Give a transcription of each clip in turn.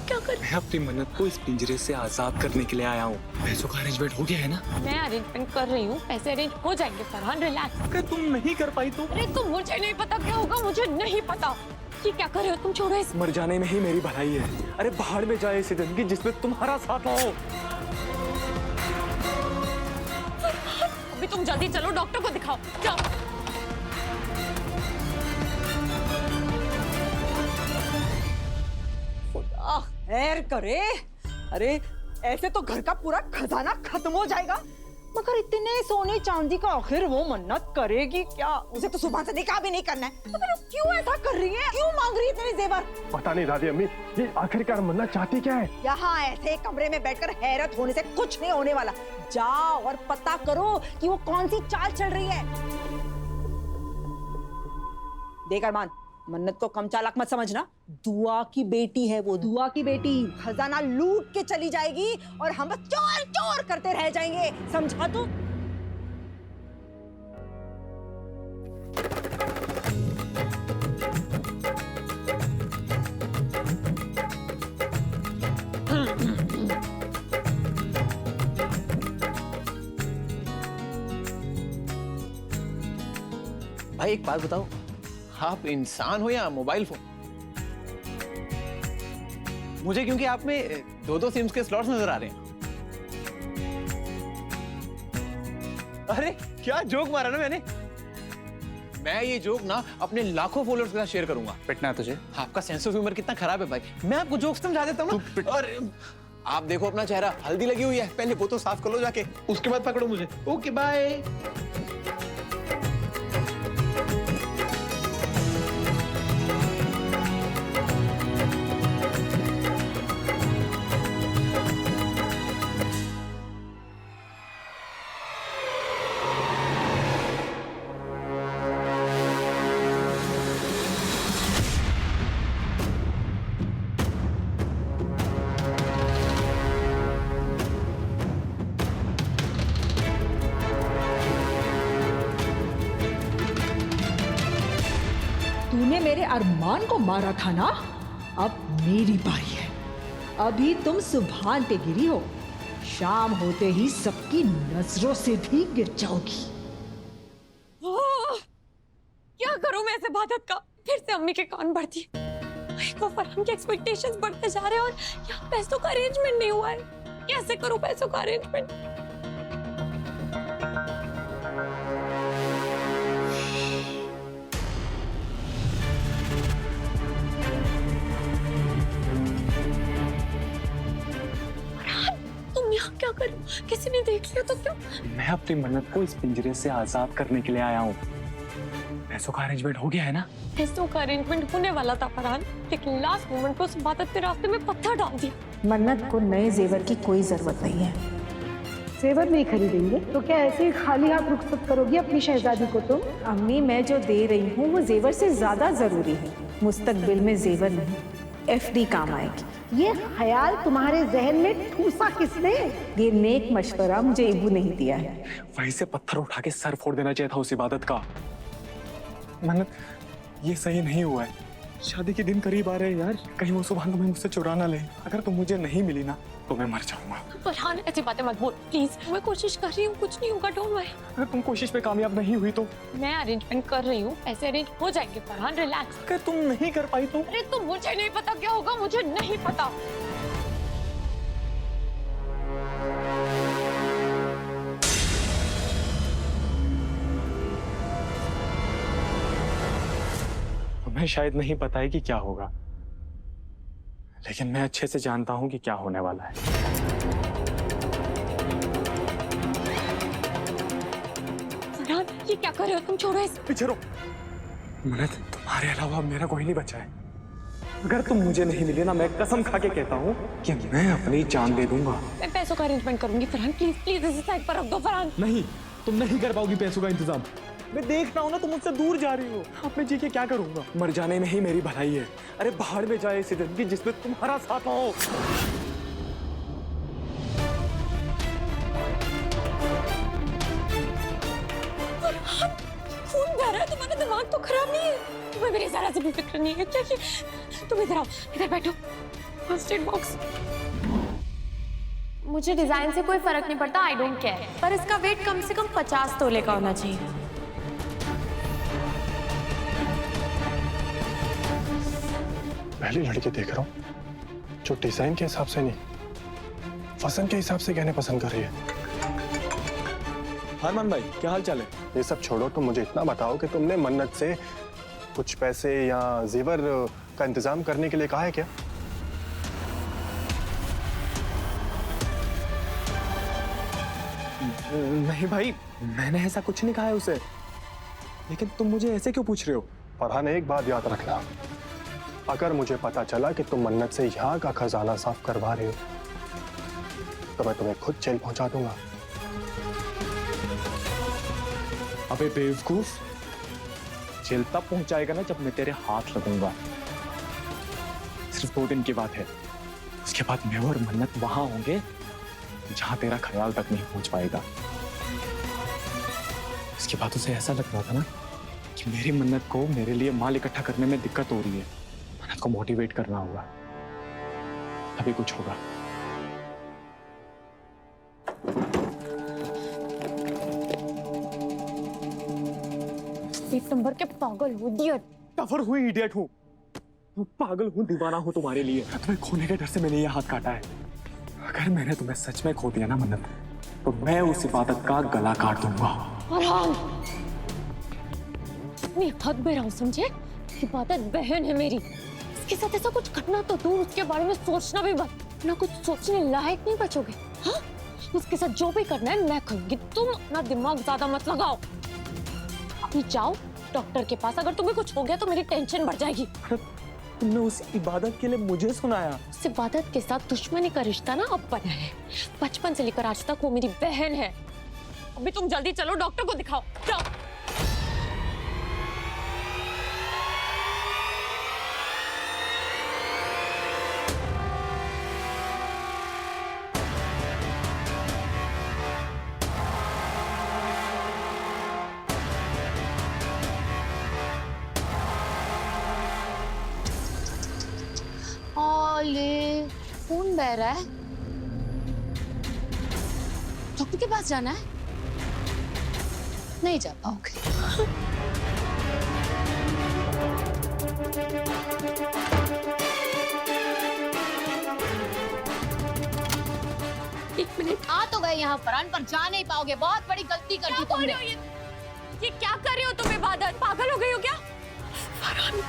क्या कर? मैं अपनी मन्नत को इस पिंजरे से आजाद करने के लिए आया हूँ। पैसों का अरेंजमेंट हो गया है ना? मैं अरेंजमेंट कर रही हूँ, पैसे अरेंज हो जाएंगे फरहान, रिलैक्स। अगर तुम नहीं कर पाई तो? अरे तो मुझे नहीं पता क्या होगा, मुझे नहीं पता। ये क्या कर रहे हो तुम, छोड़ो इसे। मर जाने में ही मेरी भलाई है। अरे बाहर में जाए ऐसी जिंदगी जिसमें तुम्हारा साथ हो। अभी तुम जल्दी चलो, डॉक्टर को दिखाओ, जाओ। खुदा खैर करे। अरे ऐसे तो घर का पूरा खजाना खत्म हो जाएगा। मगर इतने सोने चांदी का आखिर वो मन्नत करेगी क्या? उसे तो सुबह से निकाह भी नहीं करना है, तो फिर क्यों ऐसा कर रही है? क्यों मांग रही है इतने जेवर? पता नहीं दादी अम्मी, ये आखिरकार मन्नत चाहती क्या है? यहाँ ऐसे कमरे में बैठकर हैरत होने से कुछ नहीं होने वाला। जाओ और पता करो कि वो कौन सी चाल चल रही है। देख अरमान, मन्नत को कम चालाक मत समझना। दुआ की बेटी है वो, दुआ की बेटी। खजाना लूट के चली जाएगी और हम बस चोर चोर करते रह जाएंगे, समझा तू? भाई एक बात बताओ, आप इंसान हो या मोबाइल फोन? मुझे क्योंकि आप में दो सिम्स के स्लॉट्स नजर आ रहे हैं। अरे क्या जोक मारा ना मैंने। मैं ये जोक ना अपने लाखों फॉलोअर्स के साथ शेयर करूंगा। पिटना है तुझे? आपका सेंस ऑफ ह्यूमर कितना खराब है भाई। मैं आपको जोक्स समझा देता हूँ ना। और आप देखो अपना चेहरा, हल्दी लगी हुई है, पहले वो तो साफ कर लो जाके, उसके बाद पकड़ो मुझे। Okay bye. तूने मेरे अरमान को मारा था ना, अब मेरी बारी है। अभी तुम सुभान पे गिरी हो, शाम होते ही सबकी नजरों से भी गिर जाओगी। क्या करूं मैं इस इबादत का? फिर से अम्मी के कान बढ़ती है। एक तो फरहान के एक्सपेक्टेशंस बढ़ते जा रहे हैं और यहाँ पैसों का अरेंजमेंट नहीं हुआ है। कैसे करूं पैसों का अरेंजमेंट? तुम यहाँ क्या कर रहे हो? किसी ने देख लिया तो क्या? मैं अपनी मन्नत को इस पिंजरे से आजाद करने के लिए आया हूँ। पैसों का अरेंजमेंट हो गया है ना? पैसों का अरेंजमेंट होने वाला था फरहान, लेकिन लास्ट मोमेंट पे उस इबादत के रास्ते में पत्थर डाल दिया। मन्नत को नए जेवर की कोई जरूरत नहीं है। जेवर नहीं खरीदेंगे तो क्या ऐसे ही खाली हाथ रुखसत करोगी अपनी शहजादी को तुम? अम्मी, मैं जो दे रही हूँ वो जेवर से ज्यादा जरूरी है। मुस्तकबिल में जेवर नहीं, एफडी काम आएगी। ये ख्याल तुम्हारे जहन में ठूसा किसने? ये नेक मशवरा मुझे इबू नहीं दिया है। वहीं से पत्थर उठा के सर फोड़ देना चाहिए था उस इबादत का। मन्नत, ये सही नहीं हुआ है। शादी के दिन करीब आ रहे हैं यार, कहीं वो सुभान तुम्हें मुझसे चुरा ना ले। अगर तुम मुझे नहीं मिली ना तो मैं मर जाऊंगा। फरहान ऐसी बातें मत बोल प्लीज। मैं कोशिश कर रही हूँ, कुछ नहीं होगा, डोंट वरी। अगर तुम कोशिश में कामयाब नहीं हुई तो? मैं अरेंजमेंट कर रही हूँ, पैसे अरेंज हो जाएंगे फरहान, रिलैक्स। अगर तुम नहीं कर पाई तो? अरे तो मुझे नहीं पता क्या होगा, मुझे नहीं पता। तुम्हें शायद नहीं पता है कि क्या होगा, लेकिन मैं अच्छे से जानता हूं कि क्या होने वाला है। फरहान, ये क्या कर रहे हो तुम? छोड़ो इसे। पीछे रहो। मन्नत, तुम्हारे अलावा मेरा कोई नहीं बचा है। अगर तुम मुझे नहीं मिले ना, मैं कसम खा के कहता हूँ कि मैं अपनी जान दे दूंगा। मैं पैसों का अरेंजमेंट करूंगी फरहान, प्लीज प्लीज इसे साइड पर रख दो फरहान। नहीं, तुम नहीं कर पाओगी पैसों का इंतजाम। मैं देख रहा हूँ ना, तुम मुझसे दूर जा रही हो। अब मैं जी के क्या करूंगा? मर जाने में ही मेरी भलाई है। अरे बाहर में जाए ऐसी जिंदगी जिसमें तुम्हारा साथ हो। खून बह रहा है, तुम्हारा दिमाग तो खराब नहीं है? तुम्हें मेरी जरा से भी फिक्र नहीं है क्या? तुम इधर आओ, इधर बैठो। First aid box. मुझे डिजाइन से कोई फर्क नहीं पड़ता, आई डोंट केयर, पर इसका वेट कम से कम 50 तोले का होना चाहिए। पहली लड़की देख रहा हूँ जो डिजाइन के हिसाब से नहीं, पसंद के हिसाब से गहने पसंद कर रही है। अरमान भाई, क्या हाल चाल है? ये सब छोड़ो, तुम मुझे इतना बताओ कि तुमने मन्नत से कुछ पैसे या जेवर का इंतजाम करने के लिए कहा है क्या? नहीं भाई, मैंने ऐसा कुछ नहीं कहा है उसे। लेकिन तुम मुझे ऐसे क्यों पूछ रहे हो? फरहान, एक बात याद रखना, अगर मुझे पता चला कि तुम मन्नत से यहाँ का खजाना साफ करवा रहे हो तो मैं तुम्हें खुद जेल पहुंचा दूंगा। अबे बेवकूफ, जेल तब पहुंचाएगा ना जब मैं तेरे हाथ लगूंगा। सिर्फ 2 दिन की बात है, उसके बाद मैं और मन्नत वहां होंगे जहां तेरा ख्याल तक नहीं पहुंच पाएगा। इसके बाद उसे ऐसा लग रहा था ना कि मेरी मन्नत को मेरे लिए माल इकट्ठा करने में दिक्कत हो रही है, मन्नत को मोटिवेट करना होगा, तभी कुछ होगा। एक नंबर के पागल हो, इडियट। टफर हुई, इडियट हूँ, पागल हूँ, दीवाना हूँ तुम्हारे लिए। तुम्हें खोने के डर से मैंने ये हाथ काटा है। अगर मैंने तुम्हें सच में खो दिया ना मन्नत, तो मैं उस इबादत का गला काट दूंगा। फरहान, अपनी हद में रहो, समझे? इबादत बहन है मेरी, इसके साथ ऐसा कुछ घटना तो दूर, उसके बारे में सोचना भी मत, ना कुछ सोचने लायक नहीं बचोगे। हाँ, उसके साथ जो भी करना है मैं करूंगी, तुम अपना दिमाग ज्यादा मत लगाओ। अभी जाओ डॉक्टर के पास, अगर तुम्हें कुछ हो गया तो मेरी टेंशन बढ़ जाएगी। तुमने उस इबादत के लिए मुझे सुनाया? उस इबादत के साथ दुश्मनी का रिश्ता ना अब बना है, बचपन से लेकर आज तक वो मेरी बहन है। अभी तुम जल्दी चलो, डॉक्टर को दिखाओ, जाओ। ओले, खून बह रहा है, डॉक्टर के पास जाना है? नहीं जा पाओगे। एक मिनट, आ तो गए यहाँ फरहान, पर जा नहीं पाओगे, बहुत बड़ी गलती कर दी तुमने। ये क्या कर रहे हो तुम? इबादत पागल हो गई हो क्या? फरहान,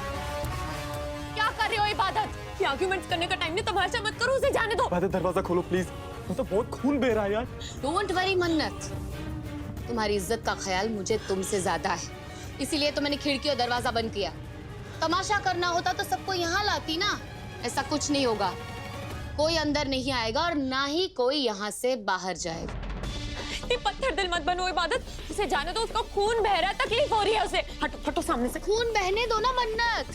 क्या कर रहे हो इबादत? ये आर्गुमेंट्स करने का टाइम नहीं, तमाशा मत करो, उसे जाने दो। इबादत, दरवाजा खोलो प्लीज, तो बहुत खून बह रहा है यार। डोंट वरी मन्नत, तुम्हारी इज्जत का ख्याल मुझे तुमसे ज्यादा है, इसीलिए तो मैंने खिड़की और दरवाजा बंद किया। तमाशा करना होता तो सबको यहाँ लाती ना। ऐसा कुछ नहीं होगा, कोई अंदर नहीं आएगा और ना ही कोई यहाँ से बाहर जाएगा। इतनी पत्थर दिल मत बनो इबादत, उसे जाने दो, उसका खून बह रहा है, तकलीफ हो रही है उसे। हटो हटो सामने से। खून बहने दो ना मन्नत,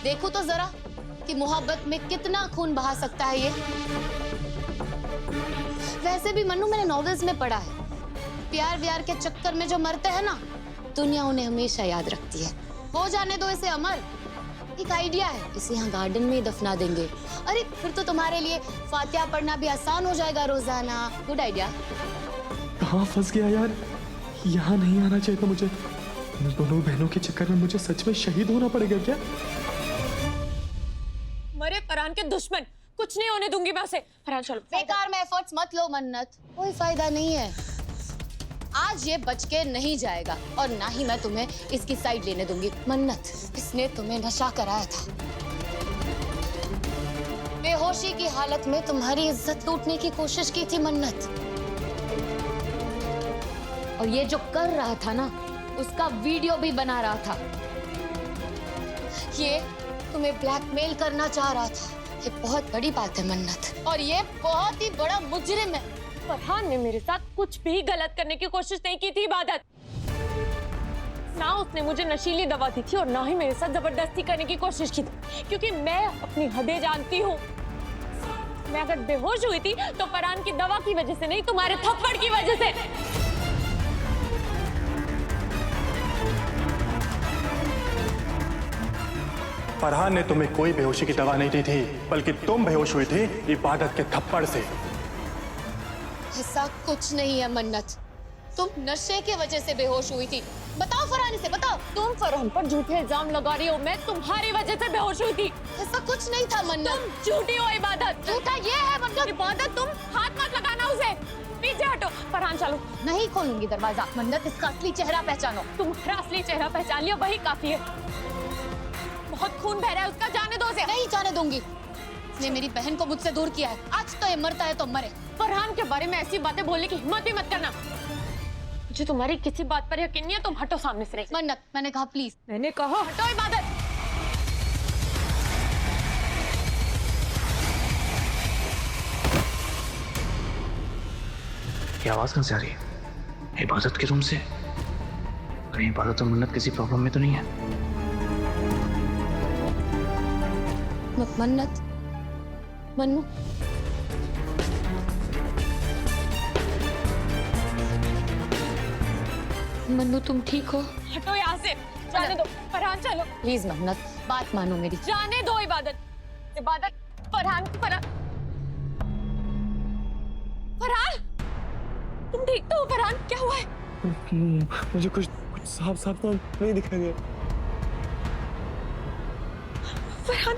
देखो तो जरा कि मोहब्बत में कितना खून बहा सकता है ये। वैसे भी मन्नू, मैंने नॉवेल्स में पढ़ा है, प्यार व्यार के चक्कर में जो मरते हैं ना, दुनिया उन्हें हमेशा याद रखती है। हो जाने दो इसे अमर। एक आइडिया है, इसे यहाँ गार्डन में ही दफना देंगे। अरे फिर तो तुम्हारे लिए फातिहा पढ़ना भी आसान हो जाएगा रोजाना। Good idea. कहाँ फंस गया यार, यहाँ नहीं आना चाहिए था मुझे। इन दोनों बहनों के चक्कर में मुझे सच में शहीद होना पड़ेगा क्या? मरे फरहान के दुश्मन, कुछ नहीं होने दूंगी मैं उसे। फरहान चलो। बेकार में एफर्ट्स मत लो मन्नत, कोई फायदा नहीं है। आज ये बच के नहीं जाएगा और ना ही मैं तुम्हें इसकी साइड लेने दूंगी। मन्नत, इसने तुम्हें नशा कराया था, बेहोशी की हालत में तुम्हारी इज्जत लूटने की कोशिश की थी मन्नत। और ये जो कर रहा था ना, उसका वीडियो भी बना रहा था। ये तुम्हें ब्लैकमेल करना चाह रहा था। ये बहुत बड़ी बात है मन्नत, और ये बहुत ही बड़ा मुजरिम है। फरहान ने मेरे साथ कुछ भी गलत करने की कोशिश नहीं की थी इबादत। ना उसने मुझे नशीली दवा दी थी और ना ही मेरे साथ जबरदस्ती करने की कोशिश की थी, क्योंकि मैं अपनी हदें जानती हूँ। मैं अगर बेहोश हुई थी तो फरहान की दवा की वजह से नहीं, तुम्हारे थप्पड़ की वजह से। फरहान ने तुम्हें कोई बेहोशी की दवा नहीं दी थी, बल्कि तुम बेहोश हुई थी इबादत के थप्पड़ से। ऐसा कुछ नहीं है मन्नत, तुम नशे की वजह से बेहोश हुई थी। बताओ फरहान से, बताओ। तुम फरहान पर झूठे इल्जाम लगा रही हो, मैं तुम्हारी वजह से बेहोश हुई थी। ऐसा कुछ नहीं था मन्नत। तुम झूठी हो इबादत। झूठा ये है मन्नत। इबादत तुम हाथ मत लगाना उसे, पीछे हटो। फरहान चलो। नहीं खोलूंगी दरवाजा। मन्नत, इसका असली चेहरा पहचानो। तुम्हारा असली चेहरा पहचान लिया, वही काफी है। बहुत खून बह रहा है उसका, जाने दो उसे। नहीं जाने दूंगी। इसने मेरी बहन को मुझसे दूर किया है। आज तो ये मरता है तो मरे। फरहान के बारे में ऐसी बातें बोलने की हिम्मत भी मत करना। मुझे तुम्हारी किसी बात पर यकीन नहीं है, तुम हटो सामने से। मन्नत, मैंने कहा प्लीज। मैंने कहा हटो इबादत। ये आवाज कहाँ से आ रही है? इबादत के रूम से? कहीं इबादत और मन्नत किसी प्रॉब्लम में तो नहीं है? मन्नत, मन्नू, मन्नू तुम ठीक हो? हटो यहाँ से, जाने दो। फरहान चलो प्लीज मन्नत, बात मानो मेरी। जाने दो इबादत। इबादत, फरहान, फरहान, फरहान, तुम ठीक तो हो? फरहान क्या हुआ है? मुझे कुछ साफ साफ तो नहीं दिखाई दे। फरहान,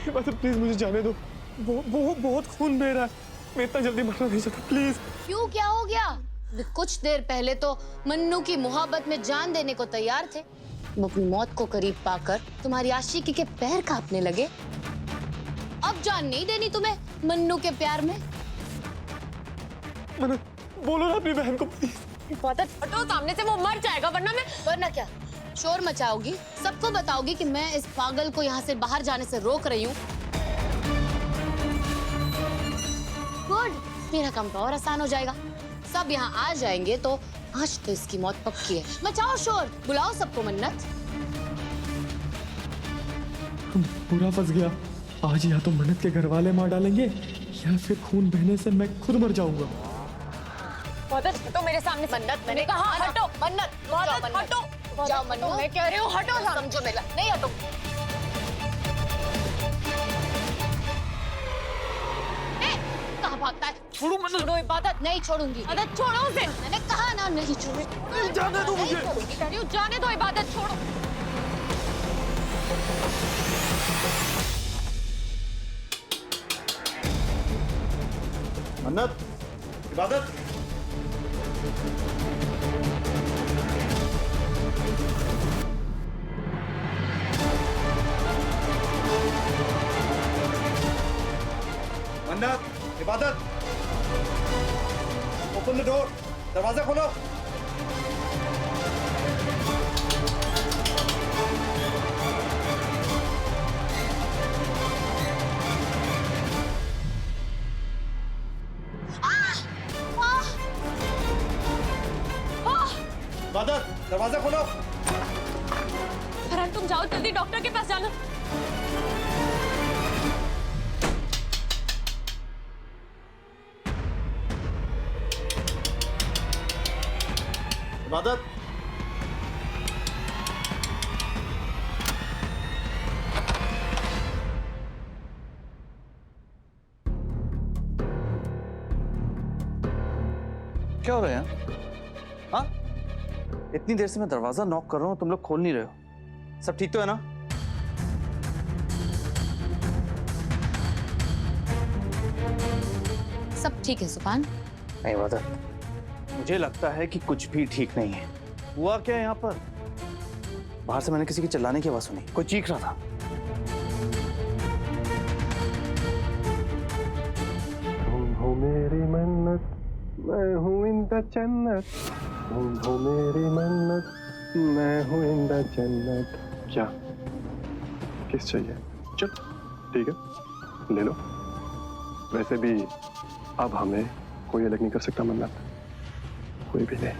इबादत प्लीज मुझे जाने दो। वो बहुत खून बह रहा है, मैं इतना जल्दी मरना नहीं चाहता, प्लीज। क्यों, क्या हो गया? कुछ देर पहले तो मन्नू की मोहब्बत में जान देने को तैयार थे। वो अपनी मौत को करीब पाकर तुम्हारी आशिकी के पैर कांपने लगे। अब जान नहीं देनी तुम्हें मन्नू के प्यार में? मैंने बोलो ना अपनी बहन को प्लीज। इबादत हटो सामने से, वो मर जाएगा। वरना क्या शोर मचाओगी? सबको बताओगी कि मैं इस पागल को यहाँ से बाहर जाने से रोक रही हूँ? गुड, मेरा काम तो और आसान हो जाएगा। सब यहाँ आ जाएंगे तो आज तो इसकी मौत पक्की है। मचाओ शोर, बुलाओ सबको। मन्नत, पूरा फंस गया। आज या तो मन्नत के घर वाले मार डालेंगे या फिर खून बहने से मैं खुद मर जाऊंगा। इबादत हटो मेरे सामने। मन्नत, मैंने कहा हटो। मन्नत, इबादत हटो। जाओ मन्नू, मैं कह रही हूँ हटो। समझो मेरा। नहीं हटो। कहाँ भागता है? छोड़ो मन्नत। छोड़ो इबादत। नहीं छोड़ूंगी। इबादत छोड़ो उसे। मैंने कहा ना नहीं छोड़ूंगी। जाने दो मुझे। कह रही हूँ जाने दो इबादत, छोड़ो। मन्नत, इबादत, मन्नत, इबादत, ओपन द डोर, दरवाजा खोलो। इबादत, दरवाजा खोलो। फरहान तुम जाओ जल्दी, डॉक्टर के पास जाना। इबादत, क्या हो रहा है यहाँ? हाँ? इतनी देर से मैं दरवाजा नॉक कर रहा हूँ, तुम लोग खोल नहीं रहे हो। सब ठीक तो है ना? सब ठीक है सुभान। नहीं इबादत, मुझे लगता है कि कुछ भी ठीक नहीं है। हुआ क्या है यहाँ पर? बाहर से मैंने किसी के चिल्लाने की आवाज सुनी, कोई चीख रहा था। तुम हो मेरी मन्नत, मैं हूँ इंदा जन्नत। तुम हो मेरी मन्नत, मैं हूँ इंदा जन्नत। क्या किस चाहिए? चल ठीक है, ले लो। वैसे भी अब हमें कोई अलग नहीं कर सकता मन्नत, कोई भी नहीं।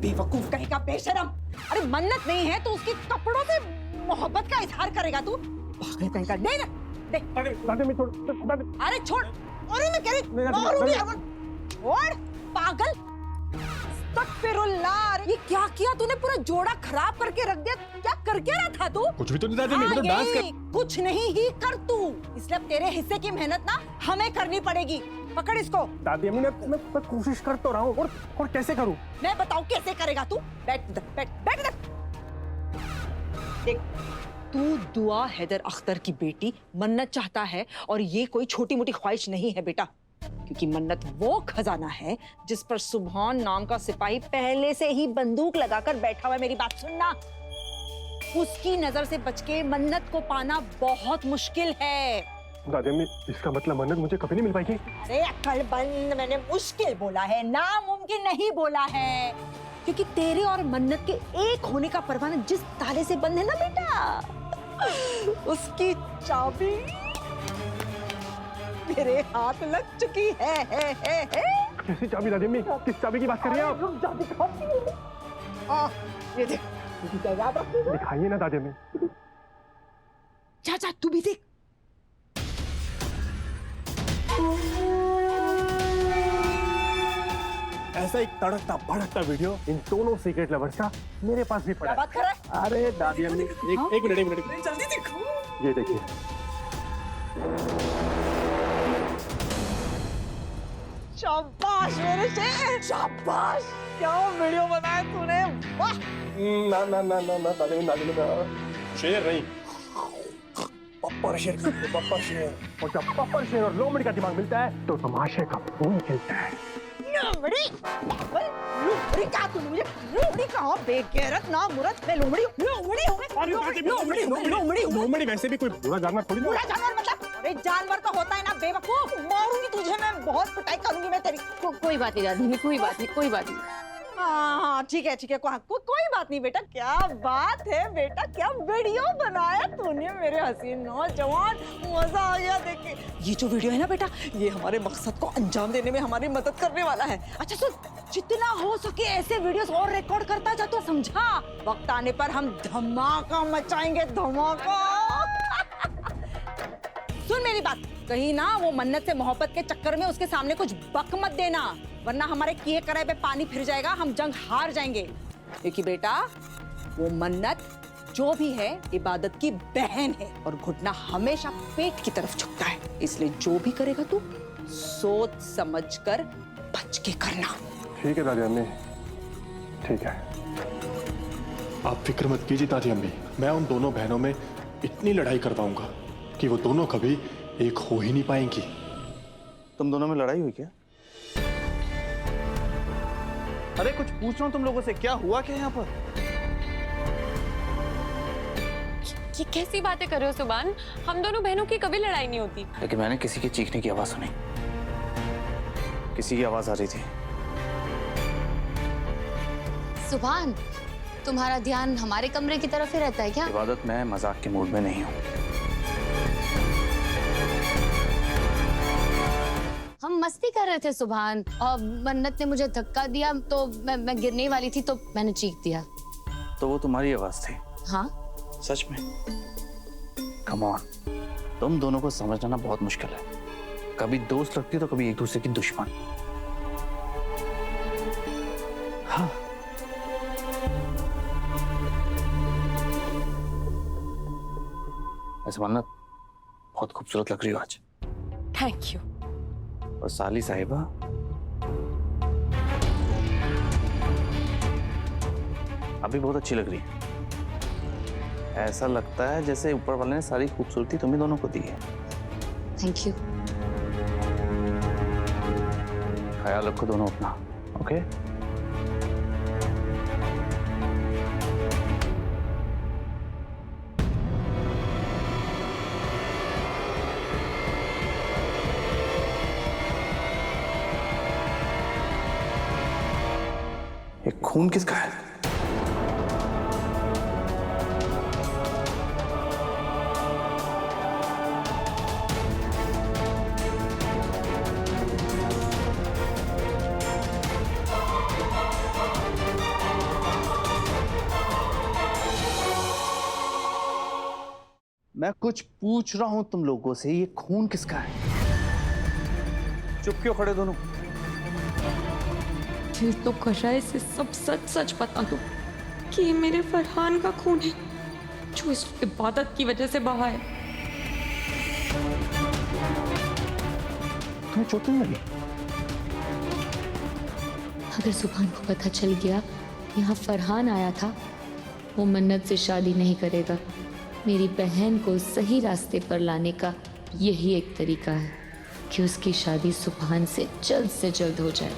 बेवकूफ कहेगा, बेशरम। अरे मन्नत नहीं है तो उसके कपड़ों से मोहब्बत का इजहार करेगा तू? पागल कहेगा। दे ना, दे। दादी मैं दादी अरे छोड़, अरे मैं कह रही मारूंगी अमन। छोड़ पागल। अस्तगफिरुल्लाह, अरे ये क्या किया तूने? पूरा जोड़ा खराब करके रख दिया। क्या करके रहा था तू? कुछ भी तो नहीं दादी, मैं तो डांस कर। कुछ नहीं ही कर तू, इसलिए अब तेरे हिस्से की मेहनत ना हमें करनी पड़ेगी। पकड़ इसको। दादी अम्मी मैं कोशिश कर तो रहा हूँ, और कैसे करूँ? मैं बताऊं कैसे करेगा तू? बैठ इधर, बैठ बैठ इधर। देख, तू दुआ हैदर अख्तर की बेटी मन्नत चाहता है, और ये कोई छोटी मोटी ख्वाहिश नहीं है बेटा, क्योंकि मन्नत वो खजाना है जिस पर सुभान नाम का सिपाही पहले से ही बंदूक लगाकर बैठा हुआ है। मेरी बात सुनना, उसकी नजर से बच के मन्नत को पाना बहुत मुश्किल है। दादी अम्मी इसका मतलब मन्नत मुझे कभी नहीं मिल पाएगी? अरे अक्लबंद, मैंने मुश्किल बोला है, नामुमकिन नहीं बोला है, क्योंकि तेरे और मन्नत के एक होने का परवाना जिस ताले से बंद है ना बेटा, उसकी चाबी मेरे हाथ लग चुकी है। कैसी चाबी दादी अम्मी? किस चाबी की बात कर रही हैं आप? रुक जा, दिखाती हूँ। ये देख, याद रखिएगा। दिखाइए ना दादी अम्मी। जा तू भी देख। ऐसा एक तड़कता भड़कता वीडियो इन दोनों सीक्रेट लवर्स का मेरे पास भी पड़ा क्या है। बात कर रहा है? अरे दादी अम्मी एक मिनट जल्दी दिखो। ये देखिए। शाबाश मेरे शेर, शाबाश। क्या वीडियो बनाया तूने, वाह। ना दादी शेर नहीं, पप्पर शेर। और जब पप्पर शेर और लोमड़ी का दिमाग मिलता है तो तमाशे का खून खिलता है। लोमड़ी पागल, लोमड़ी कहा तूने मुझे? लोमड़ी कहा? बेगैरत ना मुरत, मैं लोमड़ी हूँ? लोमड़ी हूँ? लोमड़ी वैसे भी कोई बुरा जानवर थोड़ी ना। बुरा जानवर मतलब? अरे जानवर तो होता है ना बेवकूफ। मारूंगी तुझे मैं, बहुत पिटाई करूंगी मैं तेरी। कोई बात नहीं दादी, कोई बात नहीं, कोई बात नहीं। हाँ ठीक है कोई बात नहीं बेटा। क्या बात है बेटा, क्या वीडियो बनाया तूने मेरे हसीन नौजवान, मजा आ गया देख के। ये जो वीडियो है ना बेटा, ये हमारे मकसद को अंजाम देने में हमारी मदद करने वाला है। अच्छा सुन, जितना हो सके ऐसे वीडियोस और रिकॉर्ड करता जा, तो समझा? वक्त आने पर हम धमाका मचाएंगे, धमाका। सुन मेरी बात, कहीं ना वो मन्नत से मोहब्बत के चक्कर में उसके सामने कुछ बक मत देना, वरना हमारे किए कराए पे पानी फिर जाएगा, हम जंग हार जाएंगे। क्योंकि बेटा वो मन्नत जो भी है इबादत की बहन है, और घुटना हमेशा पेट की तरफ झुकता है, इसलिए जो भी करेगा तू सोच समझ कर बच के करना। ठीक है दादी अम्मी, ठीक है। आप फिक्र मत कीजिए दादी अम्मी, मैं उन दोनों बहनों में इतनी लड़ाई करवाऊंगा कि वो दोनों कभी एक हो ही नहीं पाएंगी। तुम दोनों में लड़ाई हुई क्या? अरे कुछ पूछ रहा हूं तुम लोगों से, क्या हुआ क्या यहाँ पर? ये कैसी बातें कर रहे हो सुभान? हम दोनों बहनों की कभी लड़ाई नहीं होती। लेकिन मैंने किसी के चीखने की आवाज सुनी, किसी की आवाज आ रही थी। सुभान, तुम्हारा ध्यान हमारे कमरे की तरफ ही रहता है क्या? इबादत, मैं मजाक के मूड में नहीं हूँ। हम मस्ती कर रहे थे सुभान, और मन्नत ने मुझे धक्का दिया तो मैं गिरने वाली थी, तो मैंने चीख दिया। तो वो तुम्हारी आवाज थी? हाँ। सच में? कम ऑन, तुम दोनों को समझना ना बहुत मुश्किल है। कभी दोस्त लगती तो कभी एक दूसरे की दुश्मन। हाँ। ऐसे मन्नत बहुत खूबसूरत लग रही हो आज। Thank you. और साली साहिबा, अभी बहुत अच्छी लग रही है। ऐसा लगता है जैसे ऊपर वाले ने सारी खूबसूरती तुम्ही दोनों को दी है। Thank you. ख्याल रखो दोनों अपना, ओके? ये खून किसका है? मैं कुछ पूछ रहा हूं तुम लोगों से, ये खून किसका है? चुप क्यों खड़े दोनों? दिल तो कर रहा है इसे सब सच सच बता दो कि ये मेरे फरहान का खून है जो इस इबादत की वजह से बहा है। तुम्हें चोट नहीं लगी? अगर सुभान को पता चल गया यहाँ फरहान आया था, वो मन्नत से शादी नहीं करेगा। मेरी बहन को सही रास्ते पर लाने का यही एक तरीका है कि उसकी शादी सुभान से जल्द हो जाए।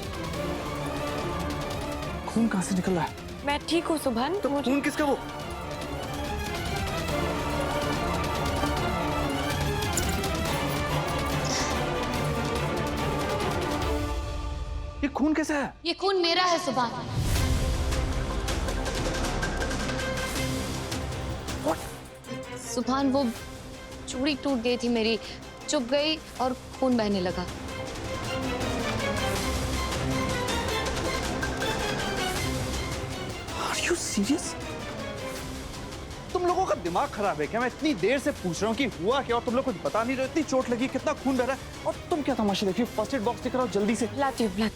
खून कहां से निकल रहा है? मैं ठीक हूँ सुभान, तुम खून किसका वो? ये खून कैसा है? ये खून मेरा है सुभान। सुभान वो चूड़ी टूट गई थी मेरी, चुभ गई और खून बहने लगा। Are you serious? तुम लोगों का दिमाग खराब है क्या? मैं इतनी देर से पूछ रहा हूँ कि हुआ क्या और तुम लोग कुछ बता नहीं रहे। इतनी चोट लगी, कितना खून बह रहा है और तुम क्या तमाशा देख रही हो? फर्स्ट एड बॉक्स लेकर आओ जल्दी से। लाती हूँ।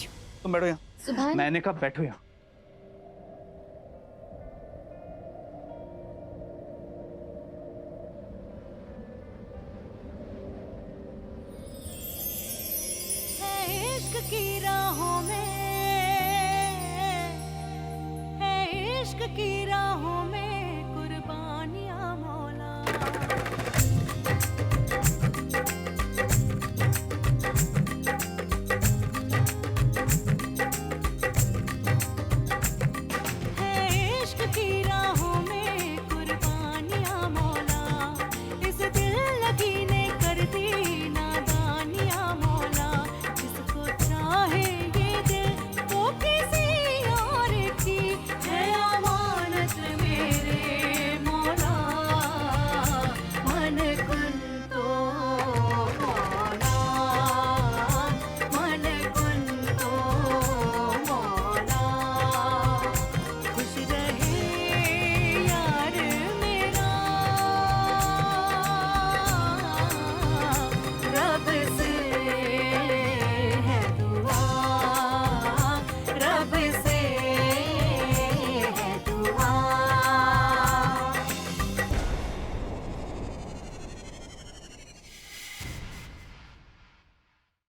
तुम बैठो यहाँ। सुभान मैंने कहा बैठो यहाँ। इश्क की राहों में है, इश्क की राहों में कुर्बानियां मौला।